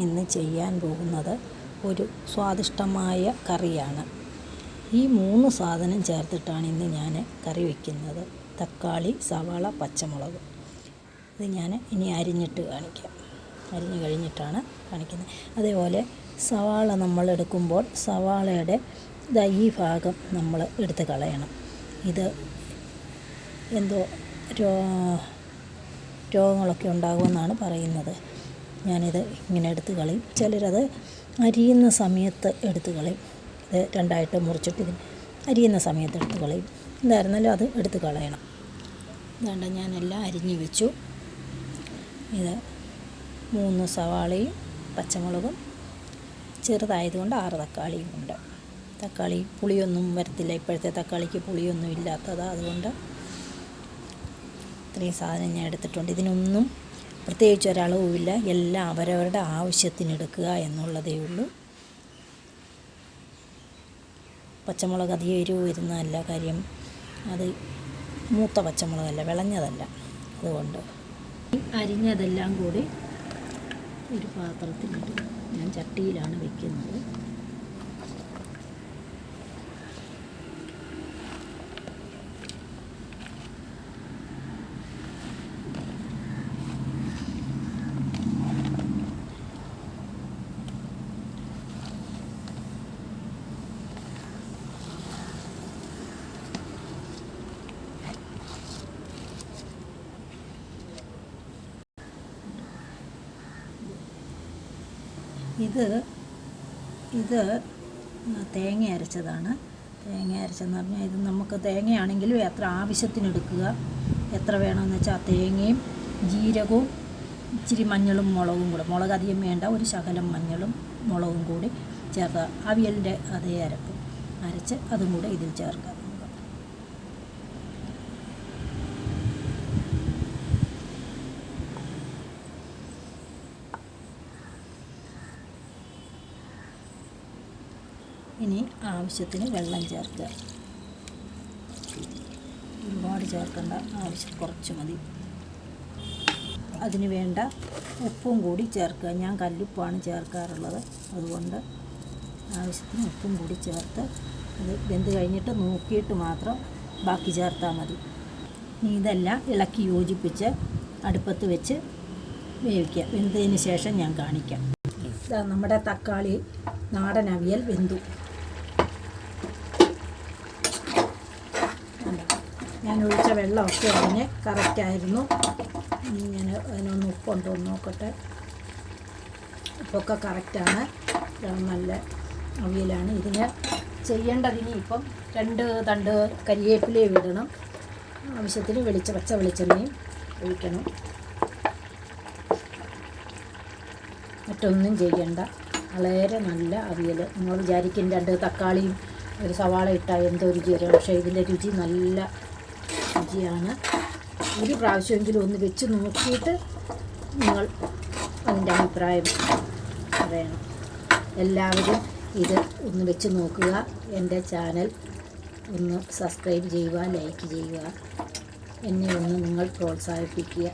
ഇന്ന് ചെയ്യാൻ പോകുന്നത് ഒരു സ്വാദിഷ്ടമായ കറിയാണ്. ഈ 3 സാധനം ചേർത്തിട്ടാണ് ഇന്ന് ഞാൻ കറി വയ്ക്കുന്നത്. തക്കാളി, സവാള, പച്ചമുളക്. ഇത് ഞാൻ ഇനി അരിഞ്ഞിട്ട് കാണിക്കാം. അരിഞ്ഞ് കഴിഞ്ഞിട്ടാണ് കാണിക്കുന്നത്. അതേപോലെ സവാള നമ്മൾ എടുക്കുമ്പോൾ സവാളയുടെ ഈ ഭാഗം നമ്മൾ എടുത്ത് കളയണം. ഇത് എന്തോ രോഗങ്ങളൊക്കെ ഉണ്ടാകുമെന്നാണ് പറയുന്നത്. ഞാനിത് ഇങ്ങനെ എടുത്ത് കളയും. ചിലരത് അരിയുന്ന സമയത്ത് എടുത്ത് കളയും. ഇത് രണ്ടായിട്ട് മുറിച്ചിട്ട് ഇതിന് അരിയുന്ന സമയത്ത് എടുത്ത് കളയും. എന്തായിരുന്നാലും അത് എടുത്ത് കളയണം. ഇതാണ്ട് ഞാനെല്ലാം അരിഞ്ഞ് വെച്ചു. ഇത് 3 സവാളയും പച്ചമുളകും, ചെറുതായതുകൊണ്ട് 6 തക്കാളിയും ഉണ്ട്. തക്കാളി പുളിയൊന്നും വരത്തില്ല. ഇപ്പോഴത്തെ തക്കാളിക്ക് പുളിയൊന്നും ഇല്ലാത്തതാണ്. അതുകൊണ്ട് ഇത്രയും സാധനം ഞാൻ എടുത്തിട്ടുണ്ട്. ഇതിനൊന്നും പ്രത്യേകിച്ച് ഒരളവുമില്ല. എല്ലാം അവരവരുടെ ആവശ്യത്തിന് എടുക്കുക എന്നുള്ളതേ ഉള്ളൂ. പച്ചമുളക് അധികം എരിവ് വരുന്നതല്ല. കാര്യം അത് മൂത്ത പച്ചമുളകല്ല, വിളഞ്ഞതല്ല. അതുകൊണ്ട് അരിഞ്ഞതെല്ലാം കൂടി ഒരു പാത്രത്തിലിട്ട് ഞാൻ ചട്ടിയിലാണ് വയ്ക്കുന്നത്. ഇത് തേങ്ങ അരച്ചതാണ്. തേങ്ങ അരച്ചെന്ന് പറഞ്ഞാൽ ഇത് നമുക്ക് തേങ്ങയാണെങ്കിലും എത്ര ആവശ്യത്തിന് എടുക്കുക. എത്ര വേണമെന്ന് വെച്ചാൽ തേങ്ങയും ജീരകവും ഇച്ചിരി മഞ്ഞളും മുളകും കൂടെ, മുളക് അധികം വേണ്ട, ഒരു ശകലം മഞ്ഞളും മുളകും കൂടി ചേർക്കുക. അവിയലിൻ്റെ അതേ അരപ്പ് അരച്ച് അതും കൂടെ ഇതിൽ ചേർക്കുക. ഇനി ആവശ്യത്തിന് വെള്ളം ചേർക്കുക. ഒരുപാട് ചേർക്കേണ്ട, ആവശ്യം കുറച്ച് മതി. അതിന് വേണ്ട ഉപ്പും കൂടി ചേർക്കുക. ഞാൻ കല്ലുപ്പാണ് ചേർക്കാറുള്ളത്. അതുകൊണ്ട് ആവശ്യത്തിന് ഉപ്പും കൂടി ചേർത്ത് ഇത് വെന്ത് കഴിഞ്ഞിട്ട് നോക്കിയിട്ട് മാത്രം ബാക്കി ചേർത്താൽ മതി. ഇനി ഇതെല്ലാം ഇളക്കി യോജിപ്പിച്ച് അടുപ്പത്ത് വെച്ച് വേവിക്കുക. വെന്തതിന് ശേഷം ഞാൻ കാണിക്കാം. നമ്മുടെ തക്കാളി നാടൻ അവിയൽ വെന്തു. ഞാൻ ഒഴിച്ച വെള്ളമൊക്കെ അതിന് കറക്റ്റായിരുന്നു. ഇനി ഞാൻ അതിനൊന്ന് ഉപ്പുണ്ടോ എന്ന് നോക്കട്ടെ. ഉപ്പൊക്കെ കറക്റ്റാണ്. നല്ല അവിയലാണ്. ഇതിന് ചെയ്യേണ്ടതിന് ഇപ്പം 2 തണ്ട് കരിവേപ്പിലയും ഇടണം. ആവശ്യത്തിന് പച്ച വെളിച്ചെണ്ണയും ഒഴിക്കണം. മറ്റൊന്നും ചെയ്യണ്ട. വളരെ നല്ല അവിയൽ. നിങ്ങൾ വിചാരിക്കും 2 തക്കാളിയും ഒരു സവാള ഇട്ടാൽ എന്തോ രുചി വരും. പക്ഷേ ഇതിൻ്റെ രുചി നല്ല രുചിയാണ്. ഒരു പ്രാവശ്യമെങ്കിലും ഒന്ന് വെച്ച് നോക്കിയിട്ട് നിങ്ങൾ അതിൻ്റെ അഭിപ്രായം പറയണം. എല്ലാവരും ഇത് ഒന്ന് വെച്ച് നോക്കുക. എൻ്റെ ചാനൽ ഒന്ന് സബ്സ്ക്രൈബ് ചെയ്യുക, ലൈക്ക് ചെയ്യുക. എന്നെ ഒന്ന് നിങ്ങൾ പ്രോത്സാഹിപ്പിക്കുക.